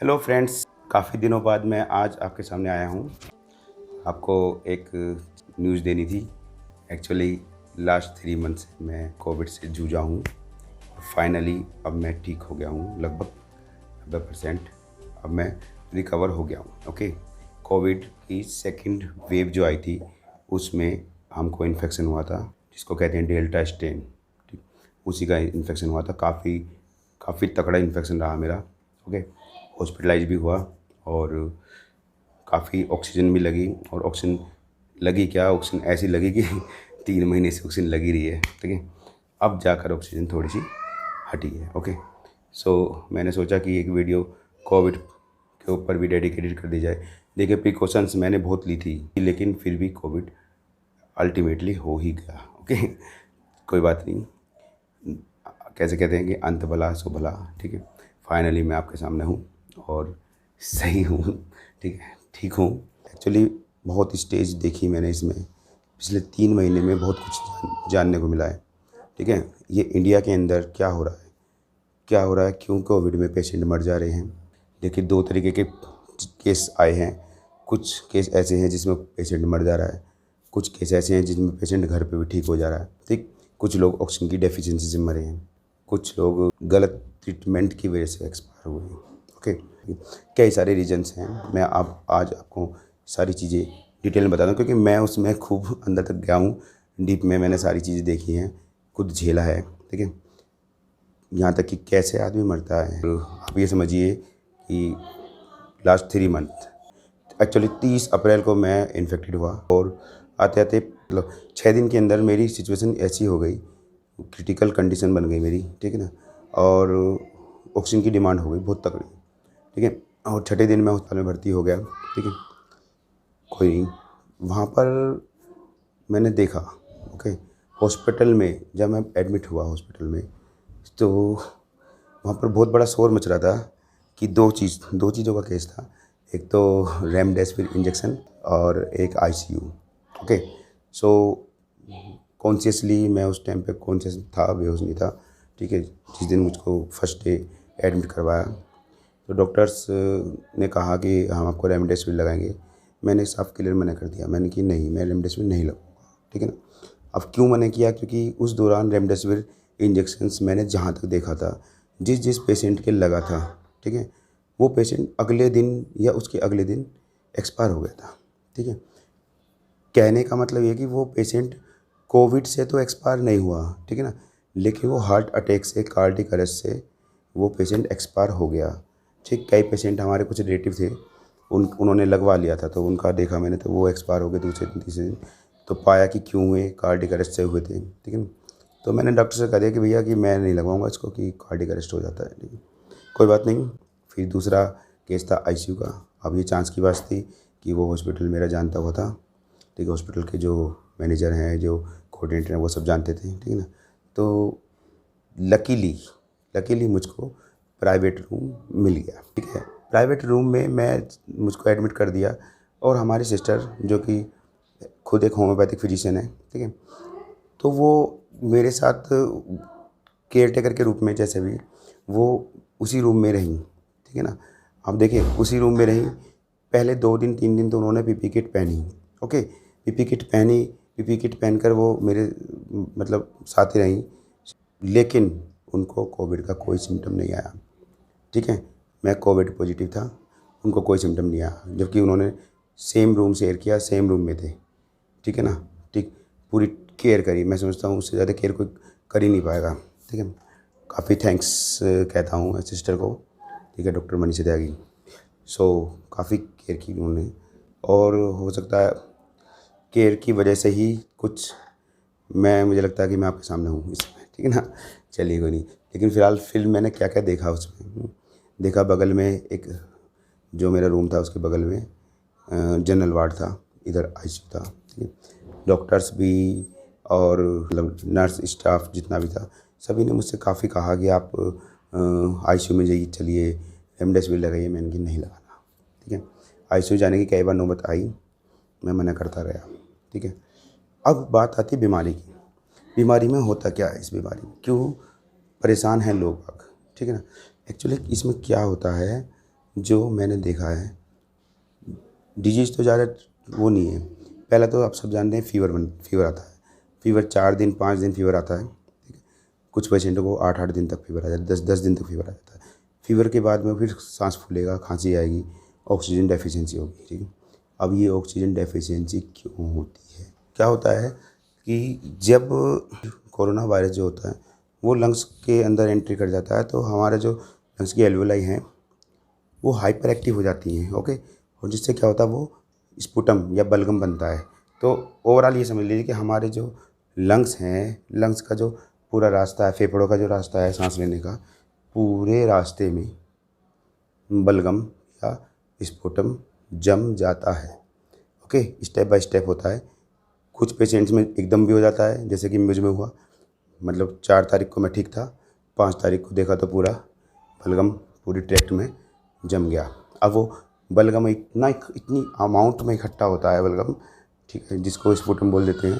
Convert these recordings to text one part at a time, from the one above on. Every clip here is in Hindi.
हेलो फ्रेंड्स, काफ़ी दिनों बाद मैं आज आपके सामने आया हूँ। आपको एक न्यूज़ देनी थी। एक्चुअली लास्ट 3 मंथ से मैं कोविड से जूझा हूँ। फाइनली अब मैं ठीक हो गया हूँ, लगभग 90%। अब मैं रिकवर हो गया हूँ। ओके, कोविड की सेकंड वेव जो आई थी उसमें हमको इन्फेक्शन हुआ था, जिसको कहते हैं डेल्टा स्ट्रेन। ठीक, उसी का इन्फेक्शन हुआ था। काफ़ी काफ़ी तगड़ा इन्फेक्शन रहा मेरा। ओके, हॉस्पिटलाइज भी हुआ और काफ़ी ऑक्सीजन भी लगी। और ऑक्सीजन लगी क्या, ऑक्सीजन ऐसी लगी कि 3 महीने से ऑक्सीजन लगी रही है। ठीक है, अब जाकर ऑक्सीजन थोड़ी सी हटी है। ओके, सो मैंने सोचा कि एक वीडियो कोविड के ऊपर भी डेडिकेटेड कर दी जाए। देखिए, प्रिकॉशंस मैंने बहुत ली थी, लेकिन फिर भी कोविड अल्टीमेटली हो ही गया। ओके, कोई बात नहीं। कैसे कहते हैं कि अंत भला सो भला। ठीक है, फाइनली मैं आपके सामने हूँ और सही हूँ। ठीक है, ठीक हूँ। एक्चुअली बहुत स्टेज देखी मैंने इसमें। पिछले 3 महीने में बहुत कुछ जानने को मिला है। ठीक है, ये इंडिया के अंदर क्या हो रहा है, क्या हो रहा है, क्यों कोविड में पेशेंट मर जा रहे हैं। देखिए, 2 तरीके के केस आए हैं। कुछ केस ऐसे हैं जिसमें पेशेंट मर जा रहा है, कुछ केस ऐसे हैं जिसमें पेशेंट घर पे भी ठीक हो जा रहा है। ठीक, कुछ लोग ऑक्सीजन की डेफिशिएंसी से मरे हैं, कुछ लोग गलत ट्रीटमेंट की वजह से एक्सपायर हुए हैं। ओके, कई सारे रीजंस हैं। मैं अब आज आपको सारी चीज़ें डिटेल में बता दूँ, क्योंकि मैं उसमें खूब अंदर तक गया हूँ। डीप में मैंने सारी चीज़ें देखी हैं, खुद झेला है। ठीक है, यहाँ तक कि कैसे आदमी मरता है। तो आप ये समझिए कि लास्ट 3 मंथ, एक्चुअली 30 अप्रैल को मैं इन्फेक्टेड हुआ और आते आते मतलब 6 दिन के अंदर मेरी सिचुएशन ऐसी हो गई, क्रिटिकल कंडीशन बन गई मेरी। ठीक है ना, और ऑक्सीजन की डिमांड हो गई बहुत तगड़ी। ठीक है, और छठे दिन मैं अस्पताल में भर्ती हो गया। ठीक है, कोई नहीं, वहाँ पर मैंने देखा। ओके, हॉस्पिटल में जब मैं एडमिट हुआ हॉस्पिटल में, तो वहाँ पर बहुत बड़ा शोर मच रहा था कि दो चीज़ों का केस था। एक तो रेमडेसिविर इंजेक्शन और एक आईसीयू। ओके, सो कॉन्शियसली मैं उस टाइम पे कॉन्शियस था, बेहोश नहीं था। ठीक है, जिस दिन मुझको फर्स्ट डे एडमिट करवाया, तो डॉक्टर्स ने कहा कि हम आपको रेमडेसिविर लगाएंगे। मैंने साफ क्लियर मना कर दिया। मैंने कि नहीं, मैं रेमडेसिविर नहीं लगाऊंगा। ठीक है ना, अब क्यों मना किया, क्योंकि उस दौरान रेमडेसिविर इंजेक्शन्स मैंने जहाँ तक देखा था, जिस जिस पेशेंट के लगा था, ठीक है, वो पेशेंट अगले दिन या उसके अगले दिन एक्सपायर हो गया था। ठीक है, कहने का मतलब ये कि वो पेशेंट कोविड से तो एक्सपायर नहीं हुआ, ठीक है ना, लेकिन वो हार्ट अटैक से, कार्डियक अरेस्ट से वो पेशेंट एक्सपायर हो गया। ठीक, कई पेशेंट हमारे कुछ रिलेटिव थे, उन्होंने लगवा लिया था, तो उनका देखा मैंने, तो वो एक्सपायर हो गए दूसरे दिन तीसरे दिन। तो पाया कि क्यों हुए, कार्डियक अरेस्ट से हुए थे। ठीक है ना, तो मैंने डॉक्टर से कह दिया कि भैया कि मैं नहीं लगवाऊंगा इसको, कि कार्डियक अरेस्ट हो जाता है। ठीक है, कोई बात नहीं। फिर दूसरा केस था आईसीयू का। अब ये चांस की बात थी कि वो हॉस्पिटल मेरा जानता हुआ था। ठीक है, हॉस्पिटल के जो मैनेजर हैं, जो कोऑर्डिनेटर हैं, वो सब जानते थे। ठीक है ना, तो लकीली लकीली मुझको प्राइवेट रूम मिल गया। ठीक है, प्राइवेट रूम में मुझको एडमिट कर दिया। और हमारी सिस्टर, जो कि खुद एक होम्योपैथिक फिजिशियन है, ठीक है, तो वो मेरे साथ केयर टेकर के रूप में, जैसे भी वो उसी रूम में रहीं। ठीक है ना, अब देखिए, उसी रूम में रहीं। पहले 2 दिन 3 दिन तो उन्होंने पीपी किट पहनी। ओके, पीपी किट पहनी, पीपी किट पहनकर वो मेरे मतलब साथ ही रहीं, लेकिन उनको कोविड का कोई सिम्टम नहीं आया। ठीक है, मैं कोविड पॉजिटिव था, उनको कोई सिम्टम नहीं आया, जबकि उन्होंने सेम रूम शेयर किया, सेम रूम में थे। ठीक है ना, ठीक, पूरी केयर करी। मैं समझता हूँ उससे ज़्यादा केयर कोई कर ही नहीं पाएगा। ठीक है, काफ़ी थैंक्स कहता हूँ मैं सिस्टर को। ठीक है, डॉक्टर मनीषा त्यागी। सो काफ़ी केयर की उन्होंने, और हो सकता है केयर की वजह से ही कुछ मुझे लगता है कि मैं आपके सामने हूँ इस समय। ठीक है ना, चलिए कोई नहीं। लेकिन फ़िलहाल फिल्म मैंने क्या क्या देखा उसमें, देखा बगल में एक, जो मेरा रूम था उसके बगल में जनरल वार्ड था, इधर आईसीयू था। ठीक है, डॉक्टर्स भी और मतलब नर्स स्टाफ जितना भी था, सभी ने मुझसे काफ़ी कहा कि आप आईसीयू में जाइए, चलिए रेमडेसिविर लगाइए। मैंने कि नहीं लगाना। ठीक है, आईसीयू जाने की कई बार नौबत आई, मैं मना करता रहा। ठीक है, अब बात आती है बीमारी की। बीमारी में होता क्या है, इस बीमारी में क्यों परेशान हैं लोग बाग। ठीक है ना, एक्चुअली इसमें क्या होता है, जो मैंने देखा है, डिजीज़ तो ज़्यादा वो नहीं है। पहला तो आप सब जानते हैं फीवर आता है। फीवर 4 दिन 5 दिन फीवर आता है, ठीक है। कुछ पेशेंटों को 8-8 दिन तक फीवर आ जाता है, 10-10 दिन तक फीवर आ जाता है। फीवर के बाद में फिर सांस फूलेगा, खांसी आएगी, ऑक्सीजन डेफिशिएंसी होगी, ठीक है। अब ये ऑक्सीजन डेफिशिएंसी क्यों होती है? क्या होता है कि जब कोरोना वायरस जो होता है वो लंग्स के अंदर एंट्री कर जाता है, तो हमारा जो लंग्स की एल्वेलाई हैं वो हाइपर एक्टिव हो जाती हैं, ओके। और जिससे क्या होता है, वो स्पुटम या बलगम बनता है। तो ओवरऑल ये समझ लीजिए कि हमारे जो लंग्स हैं, लंग्स का जो पूरा रास्ता है, फेफड़ों का जो रास्ता है सांस लेने का, पूरे रास्ते में बलगम या स्पुटम जम जाता है, ओके। स्टेप बाय स्टेप होता है। कुछ पेशेंट्स में एकदम भी हो जाता है, जैसे कि मुझ में हुआ। मतलब 4 तारीख को मैं ठीक था, 5 तारीख को देखा तो पूरा बलगम पूरी ट्रैक्ट में जम गया। अब वो बलगम इतनी अमाउंट में इकट्ठा होता है बलगम, ठीक है, जिसको स्पुटम बोल देते हैं।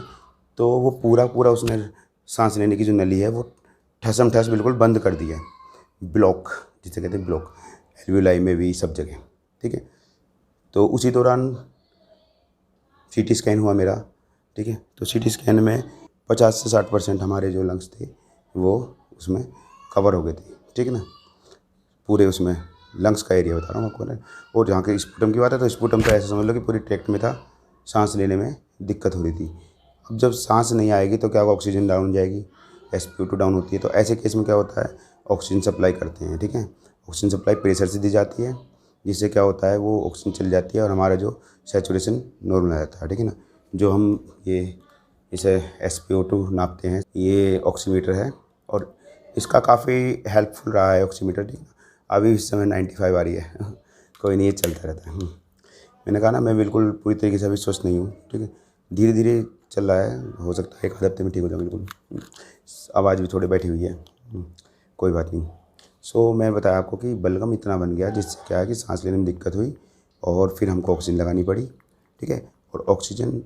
तो वो पूरा उसने सांस लेने की जो नली है वो ठसम ठस बिल्कुल बंद कर दी है। ब्लॉक, जिसे कहते हैं ब्लॉक, एल्वेलाई में भी, सब जगह, ठीक है। तो उसी दौरान सीटी स्कैन हुआ मेरा, ठीक है। तो सीटी स्कैन में 50 से 60% हमारे जो लंग्स थे वो उसमें कवर हो गए थे, ठीक है ना। पूरे उसमें लंग्स का एरिया बता रहा हूँ आपको ना। और जहाँ के स्पुटम की बात है, तो स्पुटम तो ऐसे समझ लो कि पूरी ट्रैक्ट में था, सांस लेने में दिक्कत हो रही थी। अब जब सांस नहीं आएगी तो क्या होगा, ऑक्सीजन डाउन हो जाएगी, SpO2 डाउन होती है। तो ऐसे केस में क्या होता है, ऑक्सीजन सप्लाई करते हैं, ठीक है। ऑक्सीजन सप्लाई प्रेशर से दी जाती है, जिससे क्या होता है, वो ऑक्सीजन चली जाती है और हमारा जो सैचुरेशन नॉर्मल आ जाता है, ठीक है ना। जो हम ये इसे SpO2 नापते हैं, ये ऑक्सीमीटर है और इसका काफ़ी हेल्पफुल रहा है ऑक्सीमीटर, ठीक है। अभी इस समय 95 आ रही है कोई नहीं, ये चलता रहता है। मैंने कहा ना, मैं बिल्कुल पूरी तरीके से अभी स्वस्थ नहीं हूँ, ठीक है। धीरे धीरे चल रहा है, हो सकता है 1 हफ्ते में ठीक हो जाऊँ बिल्कुल। आवाज़ भी थोड़ी बैठी हुई है, कोई बात नहीं। सो मैं बताया आपको कि बलगम इतना बन गया जिससे क्या है कि सांस लेने में दिक्कत हुई और फिर हमको ऑक्सीजन लगानी पड़ी, ठीक है। और ऑक्सीजन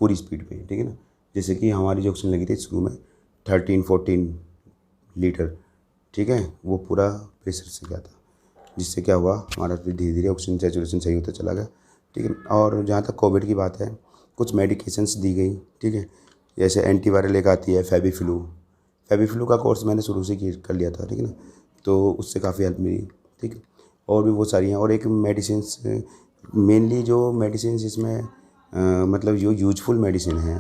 पूरी स्पीड पे, ठीक है ना। जैसे कि हमारी जो ऑक्सीजन लगी थी शुरू में 13-14 लीटर, ठीक है, वो पूरा प्रेशर से गया था, जिससे क्या हुआ, हमारा फिर धीरे धीरे ऑक्सीजन सैचुरेशन सही होता चला गया, ठीक है। और जहाँ तक कोविड की बात है, कुछ मेडिकेशंस दी गई, ठीक है। जैसे एंटीवायरल एक आती है फेबीफ्लू का कोर्स मैंने शुरू से कर लिया था, ठीक है ना। तो उससे काफ़ी हेल्प मिली, ठीक है। और भी बहुत सारी हैं। और एक मेडिसिन्स, मेनली जो मेडिसिन्स इसमें मतलब जो यूजफुल मेडिसिन है,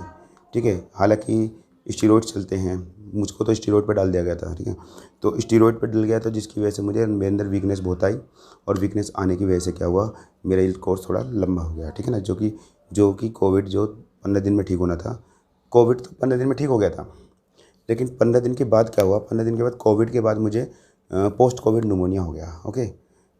ठीक है। हालांकि स्टीरॉयड चलते हैं, मुझको तो स्टीरॉयड पे डाल दिया गया था, ठीक है। तो स्टीरॉयड पे डल गया, तो जिसकी वजह से मुझे मेरे अंदर वीकनेस बहुत आई, और वीकनेस आने की वजह से क्या हुआ, मेरा ये कोर्स थोड़ा लंबा हो गया, ठीक है ना। जो कि कोविड जो 15 दिन में ठीक होना था, कोविड तो 15 दिन में ठीक हो गया था, लेकिन 15 दिन के बाद क्या हुआ, 15 दिन के बाद कोविड के बाद मुझे पोस्ट कोविड निमोनिया हो गया, ओके।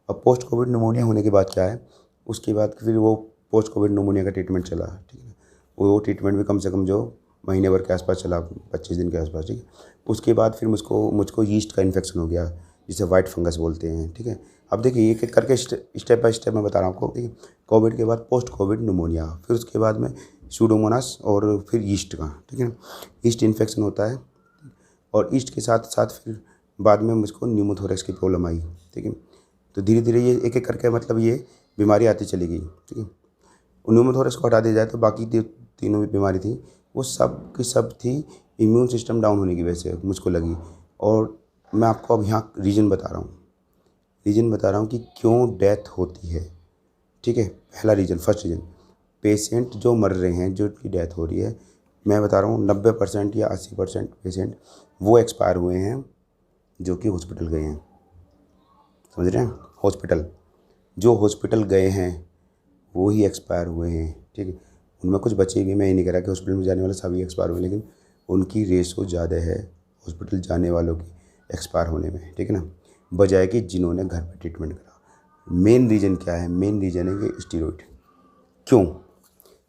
अब पोस्ट कोविड निमोनिया होने के बाद क्या है, उसके बाद फिर वो पोस्ट कोविड निमोनिया का ट्रीटमेंट चला, ठीक है। वो ट्रीटमेंट भी कम से कम जो महीने भर के आसपास चला, 25 दिन के आसपास, ठीक है। उसके बाद फिर मुझको यीस्ट का इन्फेक्शन हो गया, जिसे वाइट फंगस बोलते हैं, ठीक है। अब देखिए एक एक करके स्टेप बाय स्टेप मैं बता रहा हूँ आपको, ठीक है। कोविड के बाद पोस्ट कोविड निमोनिया, फिर उसके बाद में सूडोमोनास और फिर यीस्ट का, ठीक है। यीस्ट इन्फेक्शन होता है, और ईस्ट के साथ साथ फिर बाद में मुझको न्यूमोथोरेक्स की प्रॉब्लम आई, ठीक है। तो धीरे धीरे ये एक एक करके मतलब ये बीमारी आती चली गई, ठीक है। न्यूमोथोरेक्स को हटा दिया जाए तो बाकी तीनों भी बीमारी थी, वो सब की सब थी इम्यून सिस्टम डाउन होने की वजह से मुझको लगी। और मैं आपको अब यहाँ रीज़न बता रहा हूँ कि क्यों डेथ होती है, ठीक है। पहला रीज़न, फर्स्ट रीज़न, पेशेंट जो मर रहे हैं, जो की डेथ हो रही है, मैं बता रहा हूँ 90% या 80% पेशेंट वो एक्सपायर हुए हैं जो कि हॉस्पिटल गए हैं, समझ रहे हैं। जो हॉस्पिटल गए हैं वो ही एक्सपायर हुए हैं, ठीक है। उनमें कुछ बचे भी, मैं ये नहीं कह रहा कि हॉस्पिटल में जाने वाले सभी एक्सपायर हुए, लेकिन उनकी रेशो ज़्यादा है हॉस्पिटल जाने वालों की एक्सपायर होने में, ठीक है ना, बजाय कि जिन्होंने घर पर ट्रीटमेंट करा। मेन रीज़न क्या है, मेन रीज़न है कि स्टीरॉयड। क्यों?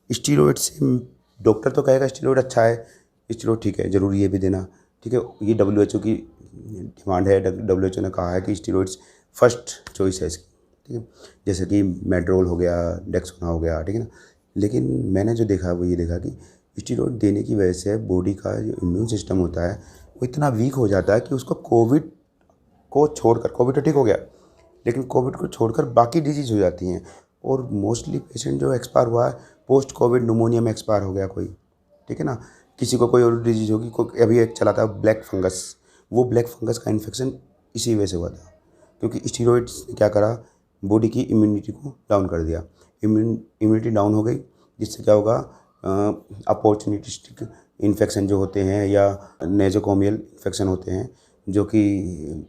स्टीरॉयड से डॉक्टर तो कहेगा स्टीरॉयड अच्छा है, स्टीरॉयड ठीक है, ज़रूरी है भी देना, ठीक है। ये WHO की डिमांड है, WHO ने कहा है कि स्टीरॉयड्स फर्स्ट चॉइस है इसकी, ठीक है। जैसे कि मेड्रोल हो गया, डेक्सोना हो गया, ठीक है ना। लेकिन मैंने जो देखा वो ये देखा कि स्टीरॉयड देने की वजह से बॉडी का जो इम्यून सिस्टम होता है वो इतना वीक हो जाता है कि उसको कोविड को छोड़कर, कोविड तो ठीक हो गया, लेकिन कोविड को छोड़कर बाकी डिजीज़ हो जाती हैं। और मोस्टली पेशेंट जो एक्सपायर हुआ है पोस्ट कोविड निमोनिया में एक्सपायर हो गया कोई, ठीक है ना। किसी को कोई और डिजीज़ होगी, कोई अभी एक चला था ब्लैक फंगस, वो ब्लैक फंगस का इन्फेक्शन इसी वजह से हुआ था, क्योंकि स्टीरॉइड्स ने क्या करा, बॉडी की इम्यूनिटी को डाउन कर दिया। इम्यूनिटी डाउन हो गई, जिससे क्या होगा, अपॉर्चुनिटिस्टिक इन्फेक्शन जो होते हैं या नेजोकोमियल इन्फेक्शन होते हैं जो कि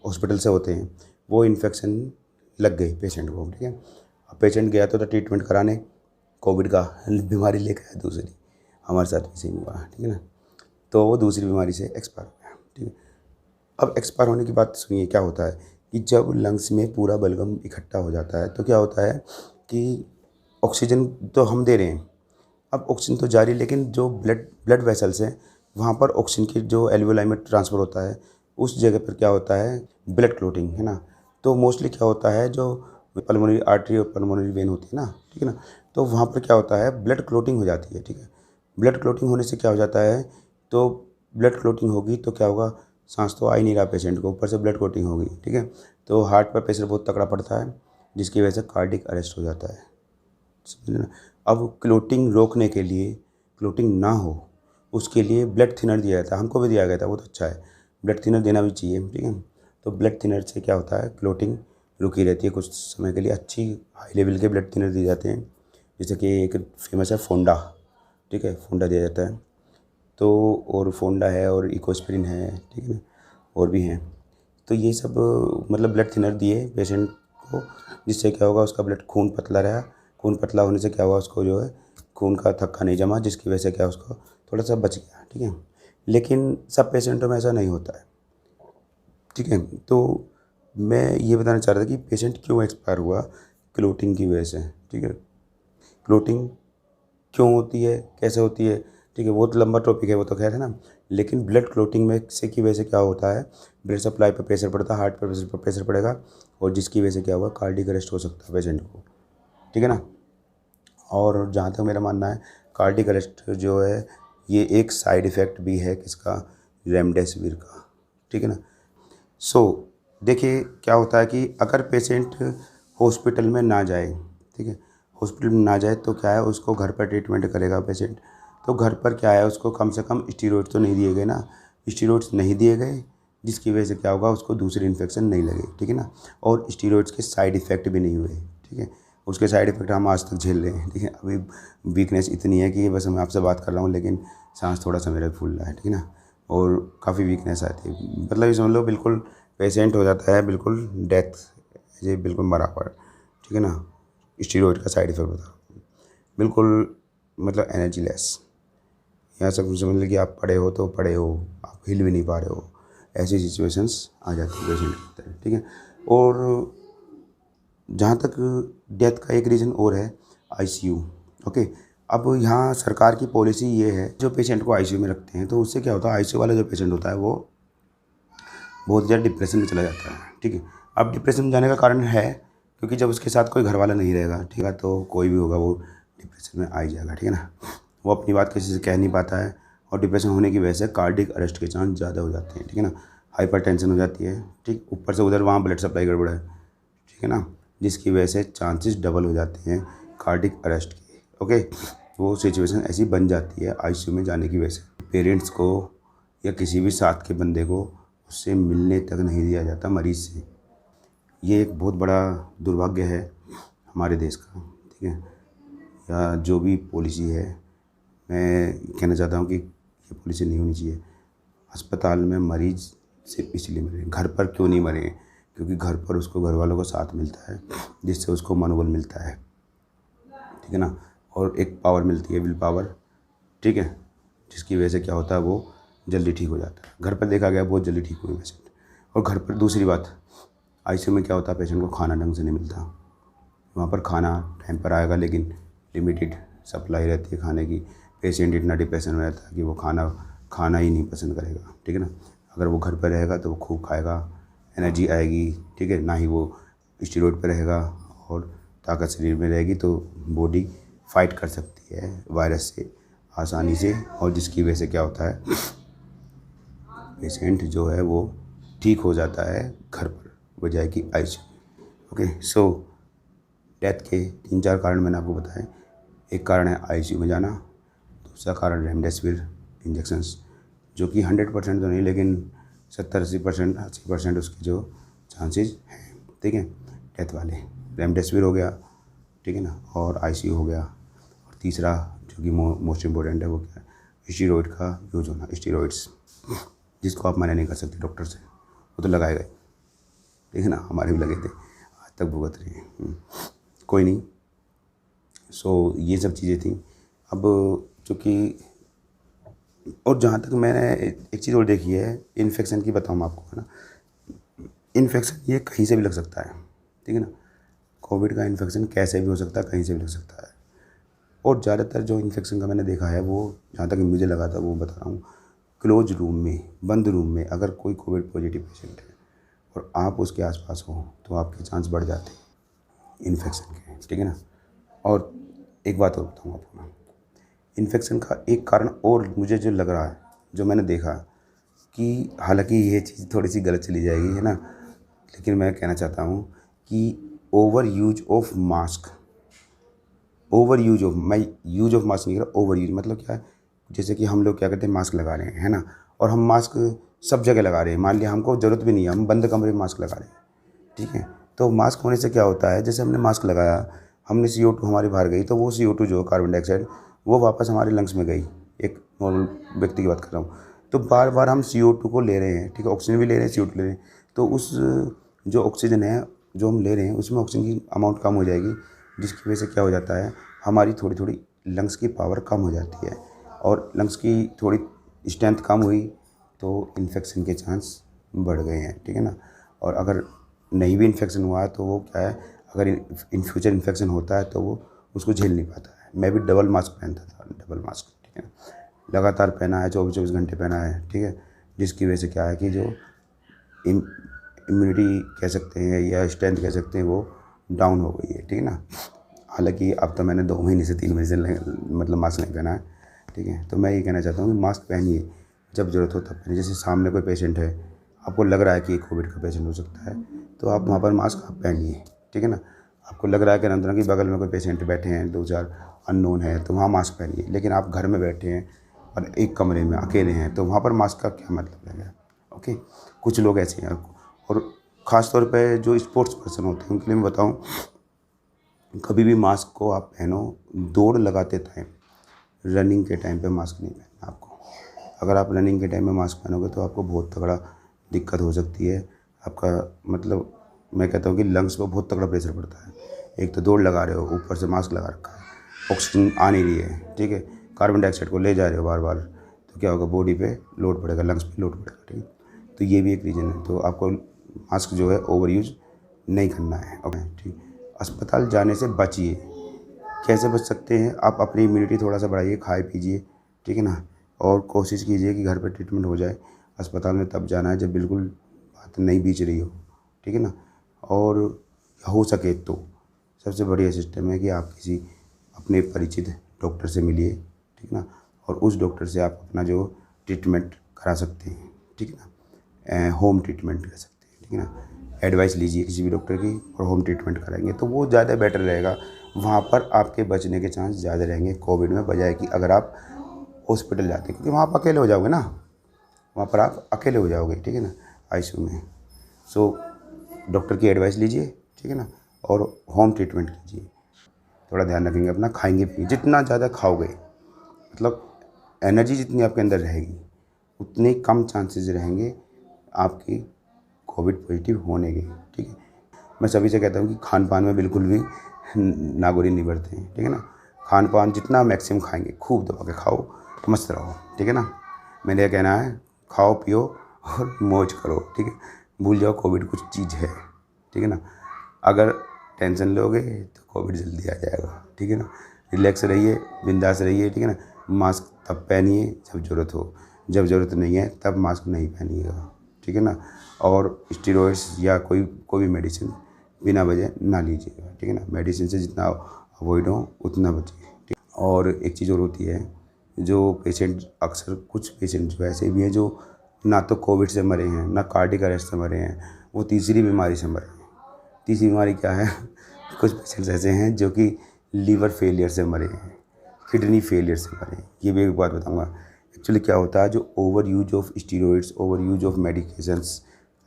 हॉस्पिटल से होते हैं, वो इन्फेक्शन लग गई पेशेंट को, ठीक है। अब पेशेंट गया तो ट्रीटमेंट कराने, कोविड का बीमारी लेकर आया दूसरी, हमारे साथ भी सेम हुआ, ठीक है ना। तो वो दूसरी बीमारी से एक्सपायर हो गया, ठीक है। अब एक्सपायर होने की बात सुनिए, क्या होता है कि जब लंग्स में पूरा बलगम इकट्ठा हो जाता है तो क्या होता है कि ऑक्सीजन तो हम दे रहे हैं, अब ऑक्सीजन तो जारी, लेकिन जो ब्लड वेसल्स हैं वहाँ पर ऑक्सीजन की जो एल्वियोलाई में ट्रांसफ़र होता है, उस जगह पर क्या होता है, ब्लड क्लॉटिंग, है ना। तो मोस्टली क्या होता है, जो पल्मोनरी आर्टरी और पल्मोनरी वेन होती है ना, ठीक है ना, तो वहाँ पर क्या होता है, ब्लड क्लॉटिंग हो जाती है, ठीक है। ब्लड क्लॉटिंग होने से क्या हो जाता है, तो ब्लड क्लॉटिंग होगी तो क्या होगा, सांस तो आ ही नहीं रहा पेशेंट को, ऊपर से ब्लड क्लॉटिंग होगी, ठीक है। तो हार्ट पर प्रेशर बहुत तगड़ा पड़ता है, जिसकी वजह से कार्डियक अरेस्ट हो जाता है, समझ ना। अब क्लॉटिंग रोकने के लिए, क्लॉटिंग ना हो उसके लिए ब्लड थिनर दिया जाता है, हमको भी दिया गया था, वो तो अच्छा है, ब्लड थिनर देना भी चाहिए, ठीक है। तो ब्लड थिनर से क्या होता है, क्लॉटिंग रुकी रहती है कुछ समय के लिए। अच्छी हाई लेवल के ब्लड थिनर दिए जाते हैं, जैसे कि एक फेमस है फोंडा, ठीक है, फोंडा दिया जाता है। तो और फोंडा है और इकोस्प्रिन है, ठीक है ना, और भी हैं। तो ये सब मतलब ब्लड थिनर दिए पेशेंट को, जिससे क्या होगा, उसका ब्लड खून पतला रहा, खून पतला होने से क्या हुआ, उसको जो है खून का थक्का नहीं जमा, जिसकी वजह से क्या उसको थोड़ा सा बच गया, ठीक है। लेकिन सब पेशेंटों में ऐसा नहीं होता है, ठीक है। तो मैं ये बताना चाह रहा था कि पेशेंट क्यों एक्सपायर हुआ, क्लॉटिंग की वजह से, ठीक है। क्लॉटिंग क्यों होती है, कैसे होती है, ठीक है, वो तो लंबा टॉपिक है, वो तो खैर है ना। लेकिन ब्लड क्लॉटिंग में से की वजह से क्या होता है, ब्लड सप्लाई पर प्रेशर पड़ता है, हार्ट पर प्रेशर पड़ेगा, और जिसकी वजह से क्या हुआ, कार्डियक अरेस्ट हो सकता है पेशेंट को, ठीक है ना। और जहाँ तक मेरा मानना है, कार्डियक अरेस्ट जो है ये एक साइड इफ़ेक्ट भी है किसका, रेमडेसिविर का, ठीक है ना। सो देखिए क्या होता है कि अगर पेशेंट हॉस्पिटल में ना जाए, ठीक है, हॉस्पिटल में ना जाए तो क्या है, उसको घर पर ट्रीटमेंट करेगा पेशेंट। तो घर पर क्या है, उसको कम से कम स्टीरॉइड तो नहीं दिए गए ना, स्टीरॉइड्स नहीं दिए गए, जिसकी वजह से क्या होगा, उसको दूसरी इन्फेक्शन नहीं लगे, ठीक है ना। और स्टीरॉइड्स के साइड इफ़ेक्ट भी नहीं हुए, ठीक है। उसके साइड इफ़ेक्ट हम आज तक झेल रहे हैं, ठीक है। अभी वीकनेस इतनी है कि बस मैं आपसे बात कर रहा हूँ, लेकिन सांस थोड़ा सा मेरा फूल रहा है, ठीक है ना। और काफ़ी वीकनेस आती है, मतलब ये समझ लो बिल्कुल पेशेंट हो जाता है बिल्कुल डेथ, ये बिल्कुल मरा पड़ा, ठीक है ना। स्टीरॉइड का साइड इफ़ेक्ट होता है बिल्कुल, मतलब एनर्जी लेस, यहाँ सब समझ लीजिए कि आप पड़े हो तो पड़े हो, आप हिल भी नहीं पा रहे हो, ऐसी सिचुएशंस आ जाती है पेशेंट के अंदर, ठीक है। और जहाँ तक डेथ का एक रीज़न और है, आईसीयू, ओके। अब यहाँ सरकार की पॉलिसी ये है, जो पेशेंट को आईसीयू में रखते हैं तो उससे क्या होता है, आईसीयू वाला जो पेशेंट होता है वो बहुत ज़्यादा डिप्रेशन में चला जाता है, ठीक है। अब डिप्रेशन में जाने का कारण है क्योंकि जब उसके साथ कोई घर वाला नहीं रहेगा, ठीक है, तो कोई भी होगा वो डिप्रेशन में आ ही जाएगा, ठीक है ना। वो अपनी बात किसी से कह नहीं पाता है, और डिप्रेशन होने की वजह से कार्डियक अरेस्ट के चांस ज़्यादा हो जाते हैं, ठीक है ना। हाइपरटेंशन हो जाती है, ठीक, ऊपर से उधर वहाँ ब्लड सप्लाई गड़बड़ है, ठीक है ना, जिसकी वजह से चांसेस डबल हो जाते हैं कार्डियक अरेस्ट के, ओके। वो सिचुएशन ऐसी बन जाती है आईसीयू में जाने की वजह से। पेरेंट्स को या किसी भी साथ के बंदे को उससे मिलने तक नहीं दिया जाता, मरीज़ से। ये एक बहुत बड़ा दुर्भाग्य है हमारे देश का, ठीक है, या जो भी पॉलिसी है। मैं कहना चाहता हूँ कि ये पॉलिसी नहीं होनी चाहिए। अस्पताल में मरीज़ सिर्फ इसलिए मरे, घर पर क्यों नहीं मरे, क्योंकि घर पर उसको घर वालों का साथ मिलता है, जिससे उसको मनोबल मिलता है, ठीक है ना, और एक पावर मिलती है, विल पावर, ठीक है, जिसकी वजह से क्या होता है, वो जल्दी ठीक हो जाता है। घर पर देखा गया बहुत जल्दी ठीक हुए पेशेंट। और घर पर दूसरी बात, आईसीयू में क्या होता है, पेशेंट को खाना ढंग से नहीं मिलता। वहाँ पर खाना टाइम पर आएगा, लेकिन लिमिटेड सप्लाई रहती है खाने की। पेशेंट इतना डिप्रेशन में रहता है कि वो खाना ही नहीं पसंद करेगा, ठीक है ना। अगर वो घर पर रहेगा तो वो खूब खाएगा, एनर्जी आएगी, ठीक है ना, ही वो स्टीरॉइड पर रहेगा और ताकत शरीर में रहेगी, तो बॉडी फाइट कर सकती है वायरस से आसानी से, और जिसकी वजह से क्या होता है, पेशेंट जो है वो ठीक हो जाता है घर पर बजाय कि आईसीयू में, ओके। सो डेथ के 3-4 कारण मैंने आपको बताए। एक कारण है आईसीयू में जाना, दूसरा कारण रेमडेसिविर इंजेक्शंस, जो कि 100% तो नहीं लेकिन 70-80%, 80% उसके जो चांसेस हैं, ठीक है, डेथ वाले। रेमडेसिविर हो गया, ठीक है ना, और आईसीयू हो गया। और तीसरा जो कि मोस्ट इम्पोर्टेंट है वो क्या है, स्टीरॉयड का यूज होना। स्टीरॉयड्स जिसको आप मना नहीं कर सकते डॉक्टर से, वो तो लगाए गए, ठीक है ना, हमारे भी लगे थे, आज तक भुगत रहे हैं। कोई नहीं। सो ये सब चीज़ें थी। अब चूँकि और जहाँ तक मैंने एक चीज़ और देखी है, इन्फेक्शन की बताऊँ आपको, है ना। इन्फेक्शन ये कहीं से भी लग सकता है, ठीक है ना। कोविड का इन्फेक्शन कैसे भी हो सकता है, कहीं से भी लग सकता है। और ज़्यादातर जो इन्फेक्शन का मैंने देखा है, वो जहाँ तक मुझे लगा था वो बता रहा हूँ, क्लोज रूम में, बंद रूम में अगर कोई कोविड पॉजिटिव पेशेंट है और आप उसके आसपास हो तो आपके चांस बढ़ जाते हैं इन्फेक्शन के, ठीक है ना। और एक बात और बताऊँ आपको मैं, इन्फेक्शन का एक कारण और मुझे जो लग रहा है, जो मैंने देखा कि हालांकि ये चीज़ थोड़ी सी गलत चली जाएगी, है ना, लेकिन मैं कहना चाहता हूँ कि over use of mask, over use of, मैं यूज ऑफ मास्क नहीं कह रहा, ओवर यूज मतलब क्या है, जैसे कि हम लोग क्या करते हैं, मास्क लगा रहे हैं, है ना, और हम मास्क सब जगह लगा रहे हैं। मान लिया हमको ज़रूरत भी नहीं है, हम बंद कमरे में मास्क लगा रहे हैं, ठीक है। तो मास्क होने से क्या होता है, जैसे हमने मास्क लगाया, हमने CO2 हमारी बाहर गई, तो वो CO2 जो कार्बन डाइऑक्साइड, वो वापस हमारे लंग्स में गई। एक नॉर्मल व्यक्ति की बात कर रहा हूँ। तो बार बार हम CO2 को ले रहे हैं, ठीक है, ऑक्सीजन भी ले रहे हैं, CO2 ले रहे हैं, तो उस जो ऑक्सीजन है जो हम ले रहे हैं उसमें ऑक्सीजन की अमाउंट कम हो जाएगी, जिसकी वजह से क्या हो जाता है, हमारी थोड़ी थोड़ी लंग्स की पावर कम हो जाती है, और लंग्स की थोड़ी स्ट्रेंथ कम हुई तो इन्फेक्शन के चांस बढ़ गए हैं, ठीक है ना। और अगर नहीं भी इन्फेक्शन हुआ है तो वो क्या है, अगर इन फ्यूचर इन्फेक्शन होता है तो वो उसको झेल नहीं पाता है। मैं भी डबल मास्क पहनता था, डबल मास्क, ठीक है, लगातार पहना है, 24-24 घंटे पहना है, ठीक है, जिसकी वजह से क्या है कि जो इम्यूनिटी कह सकते हैं या स्ट्रेंथ कह सकते हैं वो डाउन हो गई है, ठीक है ना। हालांकि अब तो मैंने 2 महीने से 3 महीने से मतलब मास्क नहीं पहना है, ठीक है। तो मैं ये कहना चाहता हूँ कि मास्क पहनिए, जब ज़रूरत हो तब पहनिए। जैसे सामने कोई पेशेंट है, आपको लग रहा है कि कोविड का पेशेंट हो सकता है, तो आप वहाँ पर मास्क आप पहनिए, ठीक है ना। आपको लग रहा है कि अंदर की बगल में कोई पेशेंट बैठे हैं, 2-4 अननोन है, तो वहाँ मास्क पहनिए। लेकिन आप घर में बैठे हैं और एक कमरे में अकेले हैं, तो वहाँ पर मास्क का क्या मतलब है, ओके। कुछ लोग ऐसे हैं, और ख़ास तौर पे जो स्पोर्ट्स पर्सन होते हैं उनके लिए मैं बताऊँ, कभी भी मास्क को आप पहनो दौड़ लगाते टाइम, रनिंग के टाइम पे मास्क नहीं पहनना आपको। अगर आप रनिंग के टाइम में मास्क पहनोगे तो आपको बहुत तगड़ा दिक्कत हो सकती है। आपका मतलब मैं कहता हूँ कि लंग्स पर बहुत तगड़ा प्रेशर पड़ता है। एक तो दौड़ लगा रहे हो, ऊपर से मास्क लगा रखा है, ऑक्सीजन आ नहीं रही है, ठीक है, कार्बन डाइऑक्साइड को ले जा रहे हो बार बार, तो क्या होगा, बॉडी पे लोड पड़ेगा, लंग्स पे लोड पड़ेगा, ठीक है। तो ये भी एक रीज़न है। तो आपको मास्क जो है ओवर यूज़ नहीं करना है, ओके, ठीक। अस्पताल जाने से बचिए। कैसे बच सकते हैं, आप अपनी इम्यूनिटी थोड़ा सा बढ़ाइए, खाए पीजिए, ठीक है ना, और कोशिश कीजिए कि घर पर ट्रीटमेंट हो जाए। अस्पताल में तब जाना है जब बिल्कुल बात नहीं बीच रही हो, ठीक है ना। और हो सके तो सबसे बढ़िया सिस्टम है कि आप किसी अपने परिचित डॉक्टर से मिलिए, ठीक है ना, और उस डॉक्टर से आप अपना जो ट्रीटमेंट करा सकते हैं, ठीक है ना, होम ट्रीटमेंट कर सकते हैं, ठीक है ना। एडवाइस लीजिए किसी भी डॉक्टर की और होम ट्रीटमेंट कराएंगे तो वो ज़्यादा बेटर रहेगा। वहाँ पर आपके बचने के चांस ज़्यादा रहेंगे कोविड में, बजाय कि अगर आप हॉस्पिटल जाते हैं, क्योंकि वहाँ पर अकेले हो जाओगे ना, वहाँ पर आप अकेले हो जाओगे, ठीक है ना, आईसीयू में। सो डॉक्टर की एडवाइस लीजिए, ठीक है ना, और होम ट्रीटमेंट कीजिए। थोड़ा ध्यान रखेंगे अपना, खाएंगे पिएंगे, जितना ज़्यादा खाओगे मतलब एनर्जी जितनी आपके अंदर रहेगी उतने कम चांसेस रहेंगे आपकी कोविड पॉजिटिव होने के, ठीक है। मैं सभी से कहता हूँ कि खान पान में बिल्कुल भी नागोरी नहीं बरतें, ठीक है ना। खान पान जितना मैक्सिमम खाएंगे, खूब दबा के खाओ, मस्त रहो, ठीक है ना। मेरा यह कहना है, खाओ पियो और मौज करो, ठीक है। भूल जाओ कोविड कुछ चीज़ है, ठीक है ना। अगर टेंशन लोगे तो कोविड जल्दी आ जाएगा, ठीक है ना। रिलैक्स रहिए, बिंदास रहिए, ठीक है ना। मास्क तब पहनिए जब ज़रूरत हो, जब ज़रूरत नहीं है तब मास्क नहीं पहनिएगा, ठीक है ना। और स्टेरॉइड्स या कोई भी मेडिसिन बिना वजह ना लीजिएगा, ठीक है ना। मेडिसिन से जितना अवॉइड हो उतना बचिए, ठीक। और एक चीज़ और होती है, जो पेशेंट अक्सर कुछ पेशेंट जो ऐसे भी हैं जो ना तो कोविड से मरे हैं, ना कार्डियक अरेस्ट से मरे हैं, वो तीसरी बीमारी से मरे हैं, तीसरी बीमारी क्या है, कुछ पेशेंट्स ऐसे हैं जो कि लीवर फेलियर से मरे हैं, किडनी फेलियर से मरे हैं। ये भी एक बात बताऊंगा। एक्चुअली क्या होता है, जो over use of steroids, over use of medications,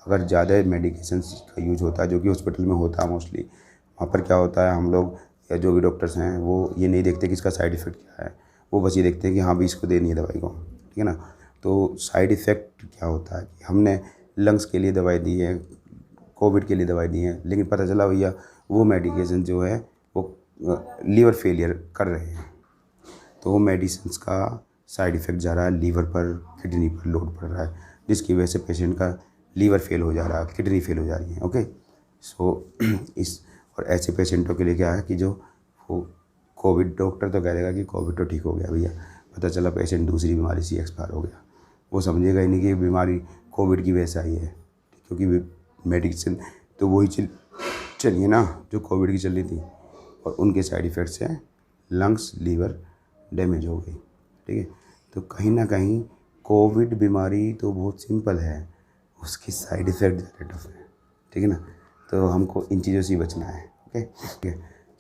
अगर ज़्यादा मेडिकेशंस का यूज होता है, जो कि हॉस्पिटल में होता है मोस्टली, वहाँ पर क्या होता है, हम लोग या जो भी डॉक्टर्स हैं वो ये नहीं देखते कि इसका साइड इफ़ेक्ट क्या है, वो बस ये देखते हैं कि हाँ भी इसको देनी है दवाई को, ठीक है ना। तो साइड इफ़ेक्ट क्या होता है कि हमने लंग्स के लिए दवाई दी है, कोविड के लिए दवाई दी है, लेकिन पता चला भैया वो मेडिकेशन जो है वो लीवर फेलियर कर रहे हैं। तो वो मेडिसिन्स का साइड इफ़ेक्ट जा रहा है लीवर पर, किडनी पर लोड पड़ रहा है, जिसकी वजह से पेशेंट का लीवर फेल हो जा रहा है, किडनी फेल हो जा रही है। ओके, सो इस और ऐसे पेशेंटों के लिए क्या है कि जो वो कोविड, डॉक्टर तो कह देगा कि कोविड तो ठीक हो गया भैया, पता चला पेशेंट दूसरी बीमारी से एक्सपायर हो गया, वो समझेगा ही नहीं कि बीमारी कोविड की वजह से आई है, क्योंकि मेडिसिन तो वही चलिए ना जो कोविड की चल रही थी, और उनके साइड इफ़ेक्ट से लंग्स, लीवर डैमेज हो गई, ठीक है। तो कहीं ना कहीं कोविड बीमारी तो बहुत सिंपल है, उसकी साइड इफ़ेक्ट ज़्यादा टफ है, ठीक है ना। तो हमको इन चीज़ों से बचना है। ओके ओके,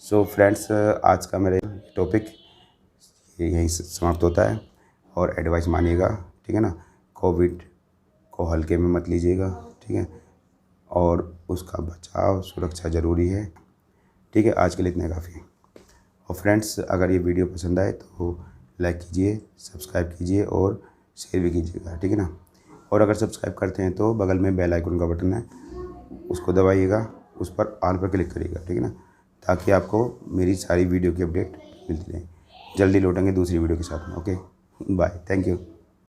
सो फ्रेंड्स, आज का मेरा टॉपिक यहीं से समाप्त होता है, और एडवाइस मानिएगा, ठीक है ना। कोविड को हल्के में मत लीजिएगा, ठीक है, और उसका बचाव, सुरक्षा ज़रूरी है, ठीक है। आज के लिए इतना काफ़ी है। और फ्रेंड्स, अगर ये वीडियो पसंद आए तो लाइक कीजिए, सब्सक्राइब कीजिए और शेयर भी कीजिएगा, ठीक है ना। और अगर सब्सक्राइब करते हैं तो बगल में बेल आइकन का बटन है, उसको दबाइएगा, उस पर ऑल पर क्लिक करिएगा, ठीक है ना, ताकि आपको मेरी सारी वीडियो की अपडेट मिलती रहे। जल्दी लौटेंगे दूसरी वीडियो के साथ में। Okay, bye, thank you.